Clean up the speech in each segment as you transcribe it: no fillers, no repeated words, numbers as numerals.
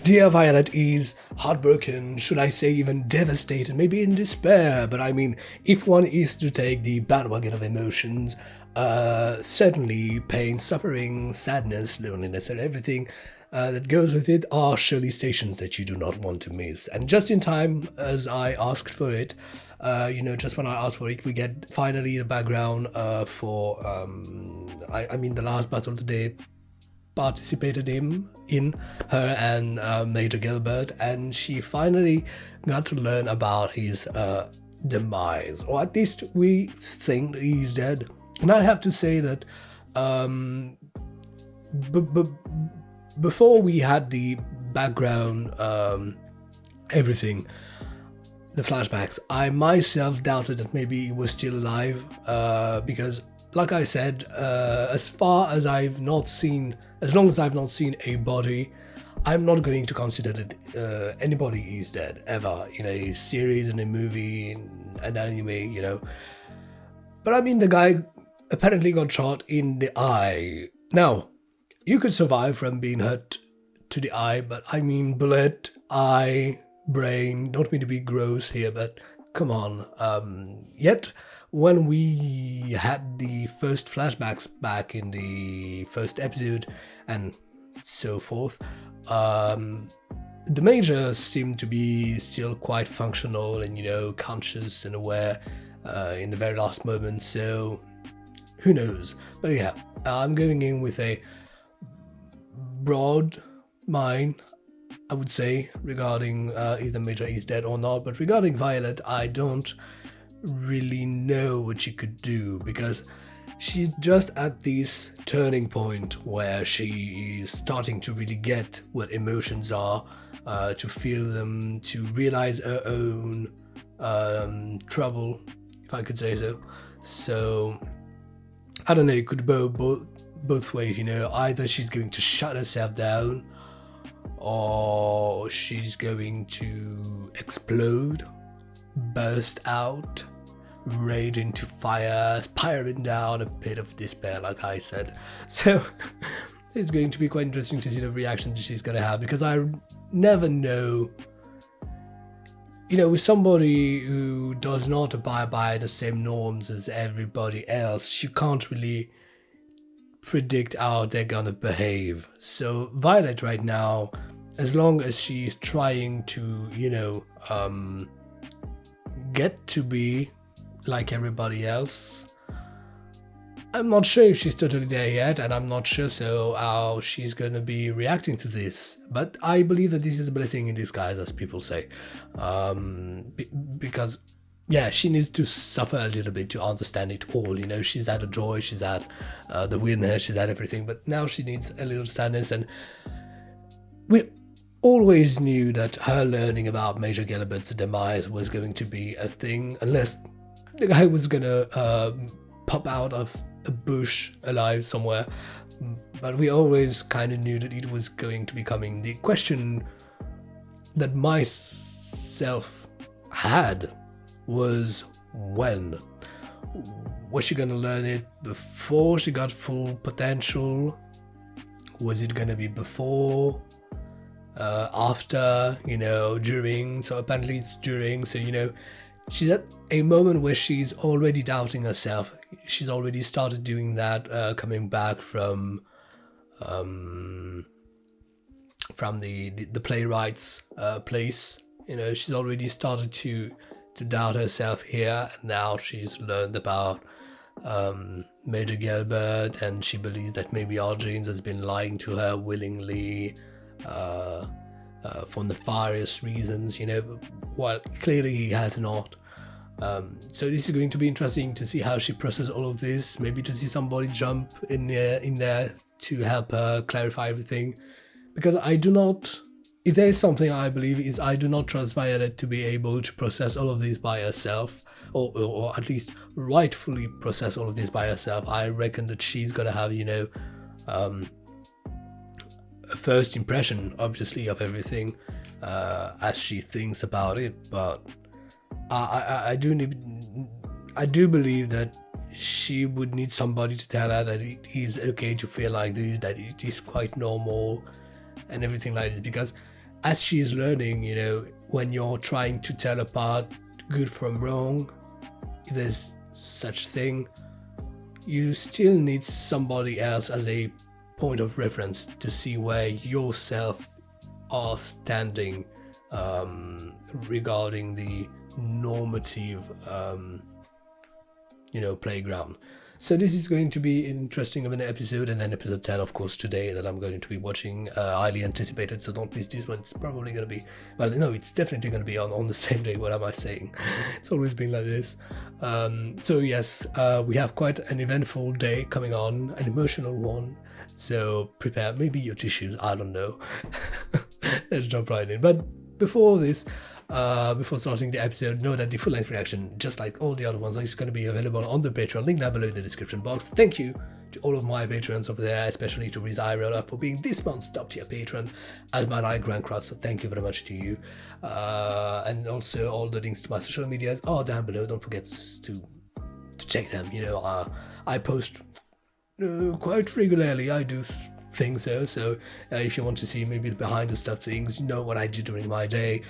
Dear Violet is heartbroken, should I say even devastated, maybe in despair, but I mean, if one is to take the bandwagon of emotions, certainly pain, suffering, sadness, loneliness, and everything that goes with it are surely stations that you do not want to miss. And just in time, as I asked for it, just when I asked for it, we get finally the background for, I mean, the last battle today participated in her and Major Gilbert, and she finally got to learn about his demise, or at least we think he's dead. And I have to say that before we had the background, everything, the flashbacks, I myself doubted that maybe he was still alive, because like I said, as long as I've not seen a body, I'm not going to consider that anybody is dead ever in a series, in a movie, in an anime, But I mean, the guy apparently got shot in the eye. Now, you could survive from being hurt to the eye, but I mean, bullet, eye, brain. Don't mean to be gross here, but come on. Yet, when we had the first flashbacks back in the first episode and so forth, the Major seemed to be still quite functional and, conscious and aware in the very last moment, so who knows. But yeah, I'm going in with a broad mind, I would say, regarding if the Major is dead or not, but regarding Violet, I don't really know what she could do, because she's just at this turning point where she is starting to really get what emotions are, to feel them, to realize her own trouble, if I could say so. So I don't know, it could go both ways, either she's going to shut herself down, or she's going to explode, burst out, rage into fire, spiraling down a pit of despair, like I said. So it's going to be quite interesting to see the reaction that she's going to have, because I never know, with somebody who does not abide by the same norms as everybody else, you can't really predict how they're gonna behave. So Violet right now, as long as she's trying to, get to be like everybody else, I'm not sure if she's totally there yet, and I'm not sure how she's gonna be reacting to this. But I believe that this is a blessing in disguise, as people say, because yeah, she needs to suffer a little bit to understand it all. She's had a joy, she's had the win, she's had everything, but now she needs a little sadness. And we always knew that her learning about Major Gilbert's demise was going to be a thing, unless the guy was gonna pop out of a bush alive somewhere. But we always kind of knew that it was going to be coming. The question that myself had was, when? Was she gonna learn it before she got full potential? Was it gonna be before, after, during? So apparently it's during. So she's at a moment where she's already doubting herself. She's already started doing that, coming back from the playwright's place. She's already started to doubt herself here, and now she's learned about Major Gilbert, and she believes that maybe James has been lying to her willingly, for nefarious reasons, while clearly he has not. So this is going to be interesting to see how she processes all of this, maybe to see somebody jump in there to help her clarify everything, because if there is something I believe, is I do not trust Violet to be able to process all of this by herself, or at least rightfully process all of this by herself. I reckon that she's gonna have, a first impression, obviously, of everything as she thinks about it, but I do believe that she would need somebody to tell her that it is okay to feel like this, that it is quite normal and everything like this, because as she's learning, you know, when you're trying to tell apart good from wrong, if there's such thing, you still need somebody else as a point of reference to see where yourself are standing regarding the normative, you know, playground. So this is going to be interesting of an episode, and then episode 10, of course, today that I'm going to be watching, highly anticipated, so don't miss this one. It's probably going to be, well, no, it's definitely going to be on the same day. What am I saying? It's always been like this. So yes, we have quite an eventful day coming on, an emotional one, so prepare maybe your tissues, I don't know. Let's jump right in. But before this, before starting the episode, know that the full-length reaction, just like all the other ones, is going to be available on the Patreon, link down below in the description box. Thank you to all of my patrons over there, especially to Riz Irola for being this month's top tier patron as my like Grand Cross, so thank you very much to you. And also all the links to my social medias are down below. Don't forget to check them. You know, I post quite regularly. I do think so if you want to see maybe the behind the stuff things, you know, what I do during my day,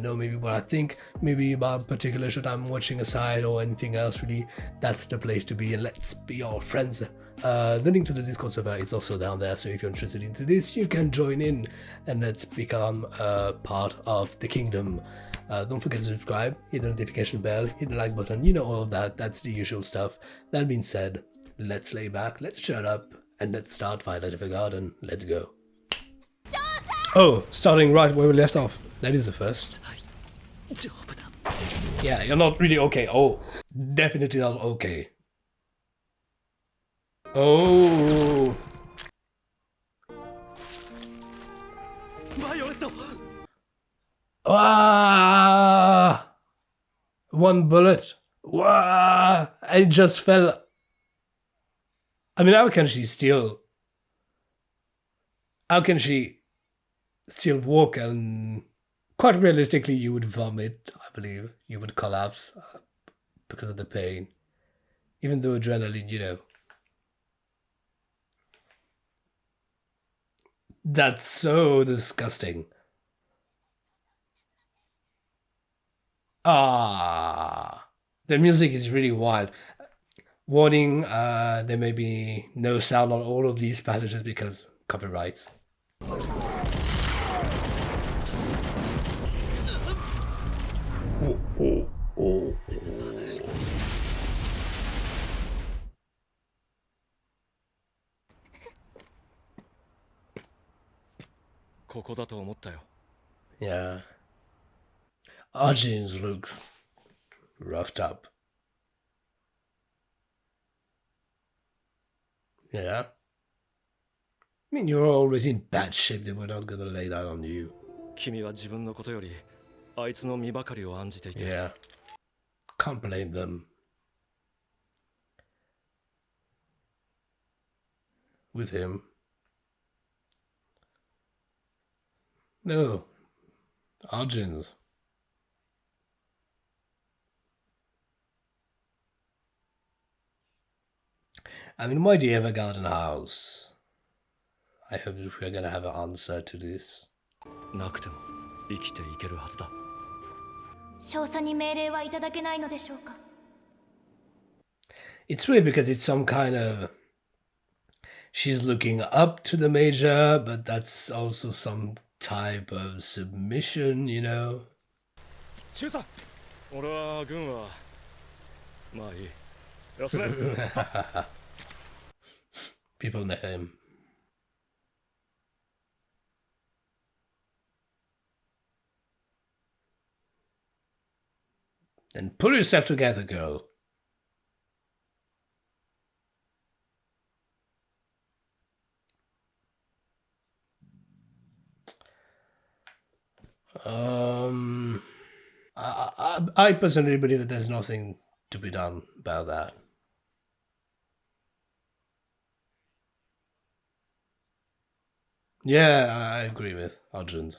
know maybe what I think maybe about a particular show I'm watching aside or anything else, really, that's the place to be, and let's be all friends. The link to the Discord server is also down there, so if you're interested into this, you can join in and let's become part of the kingdom. Don't forget to subscribe, hit the notification bell, hit the like button, you know, all of that. That's the usual stuff. That being said, let's lay back, let's shut up, and let's start Violet Evergarden. Let's go. Oh, starting right where we left off. That is the first. Yeah, you're not really okay. Oh, definitely not okay. Oh. Ah! One bullet. Wow! It just fell. I mean, how can she still walk? And quite realistically, you would vomit, I believe. You would collapse because of the pain. Even though adrenaline, you know. That's so disgusting. Ah, the music is really wild. Warning, there may be no sound on all of these passages because copyrights. Oh, oh, oh, oh. Yeah. Arjun's looks roughed up. Yeah. I mean, you're always in bad shape. They were not gonna lay that on you. Yeah. Can't blame them. With him. No. Arjun's. I mean, why do you have a garden house? I hope that we're gonna have an answer to this. It's weird because it's some kind of... She's looking up to the major, but that's also some type of submission, you know? People know him. Then pull yourself together, girl. I personally believe that there's nothing to be done about that. Yeah, I agree with Arjun.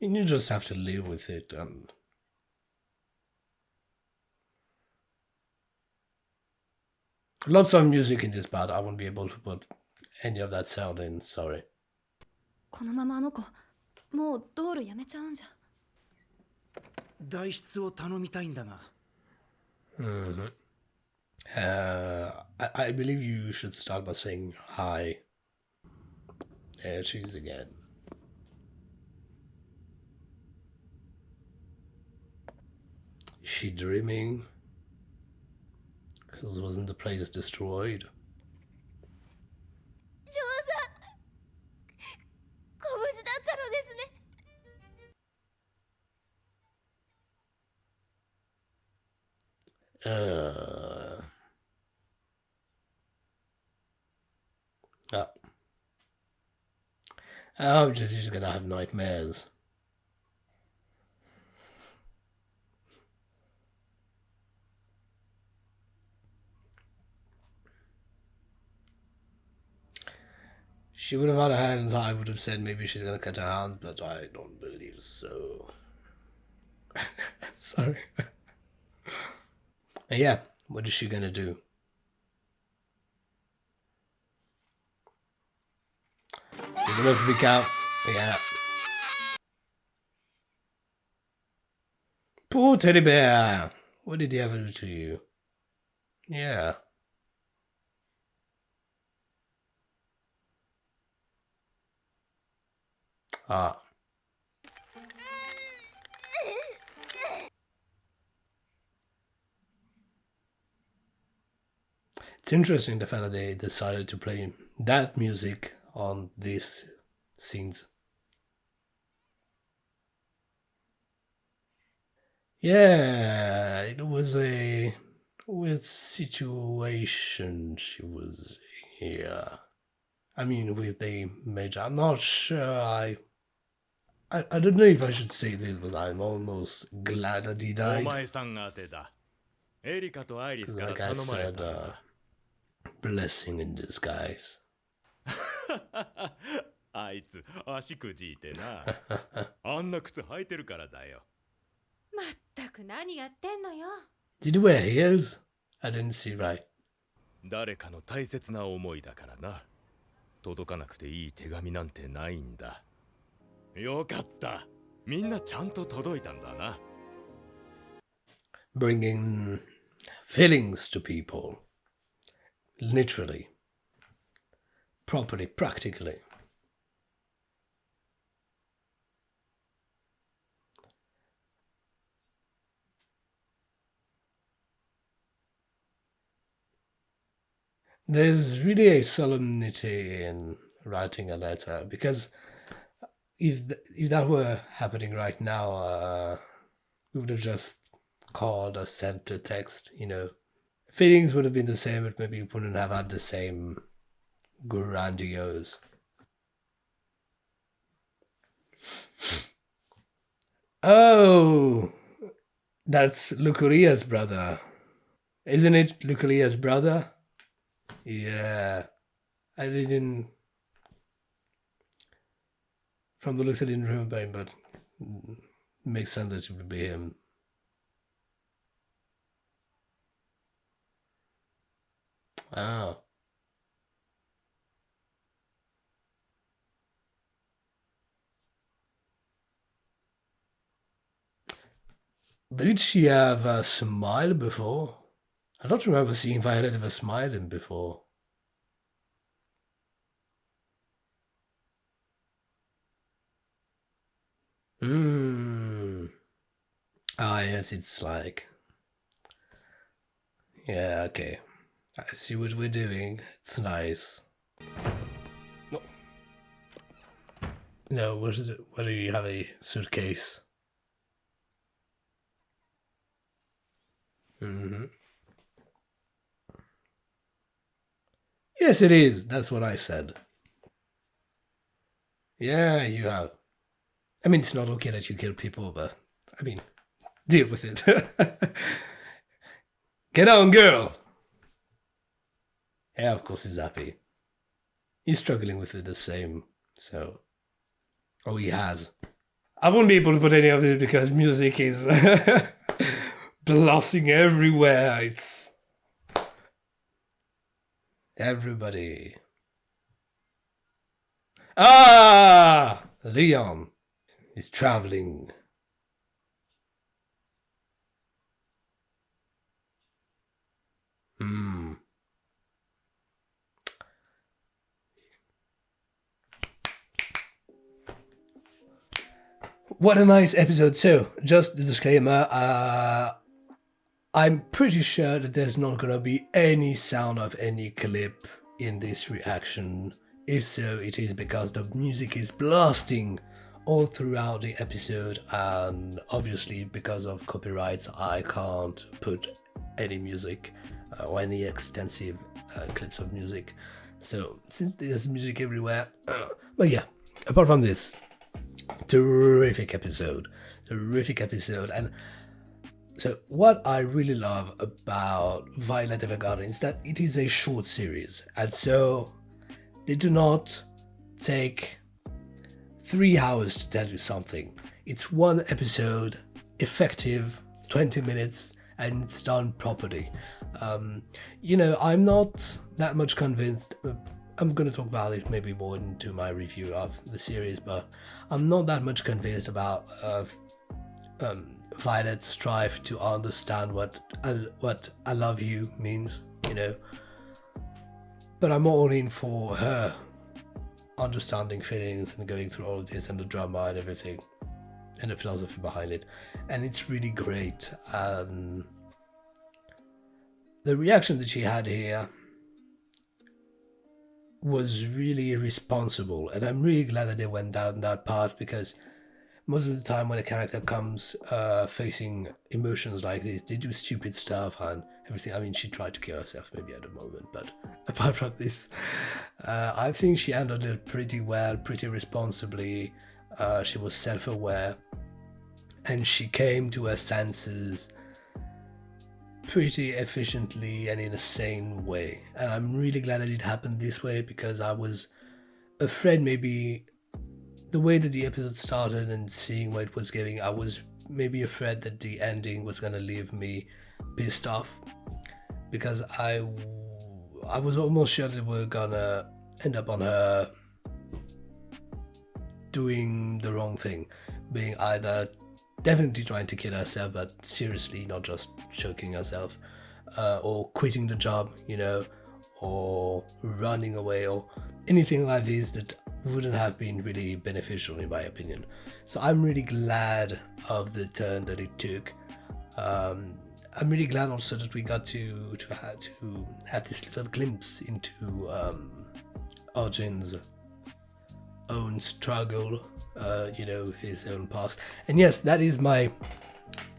You just have to live with it, and lots of music in this part. I won't be able to put any of that sound in, sorry. このままあの子もう道路やめちゃうんじゃ。代筆を頼みたいんだが。I believe you should start by saying hi. There she is again. Is she dreaming? Because wasn't the place destroyed? 少佐、ご無事だったのですね。Oh. Oh, she's gonna have nightmares. She would have had her hands. I would have said maybe she's gonna cut her hands, but I don't believe so. Sorry. Yeah, what is she gonna do? You're gonna freak out. Yeah. Poor teddy bear. What did he ever do to you? Yeah. Ah. It's interesting the fact that they decided to play that music on these scenes. Yeah, it was a weird situation she was here. I mean, with the major, I'm not sure. I don't know if I should say this, but I'm almost glad that he お died. 前さん宛てだ。エリカとアイリス Because, から like I 頼まれ said, たんだ。 blessing in disguise. あいつ足くじいてな。あんな靴履いてるからだよ。まったく何やってんのよ。Did he wear heels? I didn't see right. 誰かの大切な思いだからな。届かなくていい手紙なんてないんだ。よかった。みんなちゃんと届いたんだな。Bringing feelings to people. Literally. Properly, practically. There's really a solemnity in writing a letter, because if that were happening right now, we would have just called or sent a text, you know. Feelings would have been the same, but maybe it wouldn't have had the same grandiose. Oh, that's Lucuria's brother. Isn't it Lucuria's brother? Yeah. I didn't... From the looks I didn't remember him, but makes sense that it would be him. Ah. Did she have a smile before? I don't remember seeing Violet ever smiling before. Ah, yes, it's like... Yeah, okay. I see what we're doing. It's nice. No. No, what is it? What do you have, a suitcase? Yes, it is. That's what I said. Yeah, you have. I mean, it's not okay that you kill people, but I mean, deal with it. Get on, girl! Yeah, of course he's happy. He's struggling with it the same, so... Oh, he has. I won't be able to put any of this because music is blasting everywhere. It's... Everybody. Ah! Leon. He's traveling. Hmm. What a nice episode. So, just the disclaimer, I'm pretty sure that there's not gonna be any sound of any clip in this reaction. If so, it is because the music is blasting all throughout the episode, and obviously because of copyrights I can't put any music or any extensive clips of music. So since there's music everywhere, but yeah, apart from this, terrific episode, and so what I really love about Violet Evergarden is that it is a short series, and so they do not take 3 hours to tell you something. It's one episode, effective, 20 minutes, and it's done properly. I'm not that much convinced. I'm going to talk about it maybe more into my review of the series, but I'm not that much convinced about Violet's strive to understand what I love you means, But I'm all in for her understanding feelings and going through all of this and the drama and everything and the philosophy behind it, and it's really great. The reaction that she had here was really responsible, and I'm really glad that they went down that path, because most of the time when a character comes facing emotions like this, they do stupid stuff and everything. I mean, she tried to kill herself maybe at the moment, but apart from this, I think she handled it pretty well, pretty responsibly. She was self-aware, and she came to her senses pretty efficiently and in a sane way. And I'm really glad that it happened this way, because I was afraid maybe the way that the episode started and seeing where it was going, I was maybe afraid that the ending was going to leave me pissed off, because I was almost sure that we were going to end up on her doing the wrong thing, being either definitely trying to kill herself, but seriously not just choking herself, or quitting the job, or running away, or anything like this that wouldn't have been really beneficial in my opinion. So I'm really glad of the turn that it took. I'm really glad also that we got to have this little glimpse into Arjun's own struggle, with his own past. And yes, that is my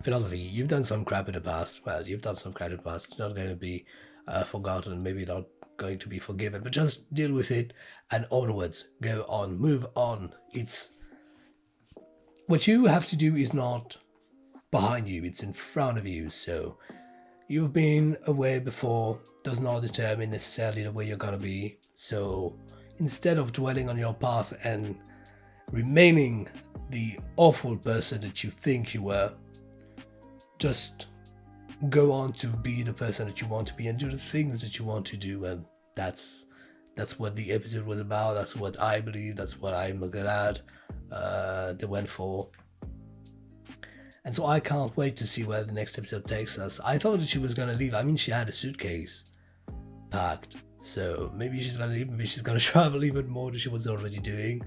philosophy. You've done some crap in the past. Well, you've done some crap in the past. It's not going to be forgotten, maybe not going to be forgiven, but just deal with it and onwards. Go on, move on. It's what you have to do is not behind you, it's in front of you. So you've been away before does not determine necessarily the way you're gonna be. So instead of dwelling on your past and remaining the awful person that you think you were, just go on to be the person that you want to be and do the things that you want to do. And that's what the episode was about. That's what I believe. That's what I'm glad they went for. And so I can't wait to see where the next episode takes us. I thought that she was gonna leave. I mean, she had a suitcase packed, so maybe she's gonna leave. Maybe she's gonna travel even more than she was already doing.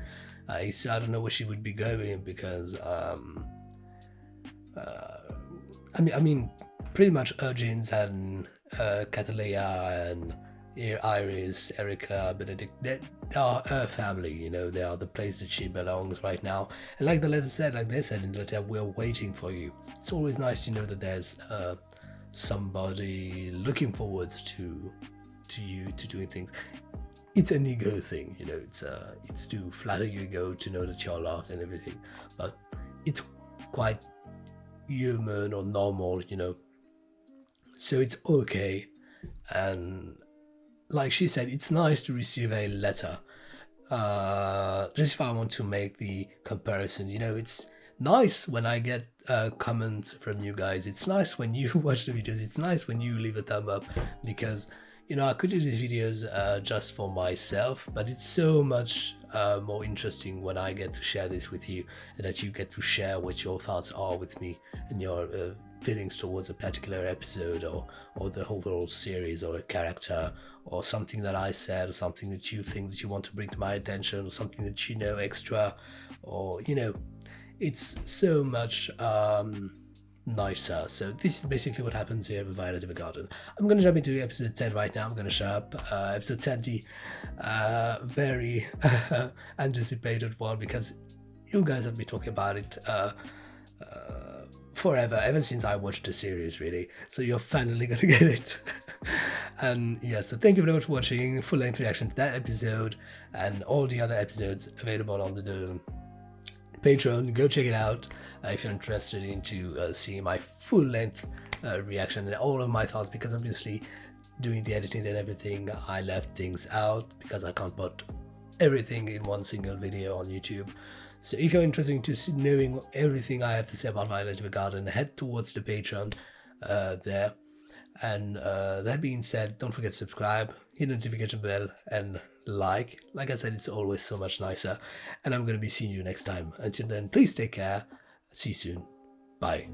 I don't know where she would be going, because I mean, pretty much Urgins and Catalea and Iris, Erica, Benedict, they are her family, they are the place that she belongs right now. And like they said in the letter, we're waiting for you. It's always nice to know that there's somebody looking forward to you, to doing things. It's an ego thing, it's to flatter your ego, to know that you're loved and everything, but it's quite human or normal, so it's okay. And like she said, it's nice to receive a letter. Just if I want to make the comparison, it's nice when I get comments from you guys. It's nice when you watch the videos. It's nice when you leave a thumb up, because you know, I could do these videos just for myself, but it's so much more interesting when I get to share this with you, and that you get to share what your thoughts are with me and your feelings towards a particular episode, or the overall series, or a character, or something that I said, or something that you think that you want to bring to my attention, or something that you know extra, or, you know, it's so much nicer. So this is basically what happens here with Violet Evergarden. I'm going to jump into episode 10 right now. I'm going to shut up. Episode 10, the very anticipated one, because you guys have been talking about it forever, ever since I watched the series, really. So you're finally gonna get it. And yeah, so thank you very much for watching. Full-length reaction to that episode and all the other episodes available on the Patreon. Go check it out if you're interested into seeing my full-length reaction and all of my thoughts, because obviously doing the editing and everything, I left things out because I can't put everything in one single video on YouTube. So if you're interested in knowing everything I have to say about Violet Evergarden, head towards the Patreon there. And that being said, don't forget to subscribe, hit the notification bell, and like I said, it's always so much nicer. And I'm going to be seeing you next time. Until then, please take care. See you soon. Bye.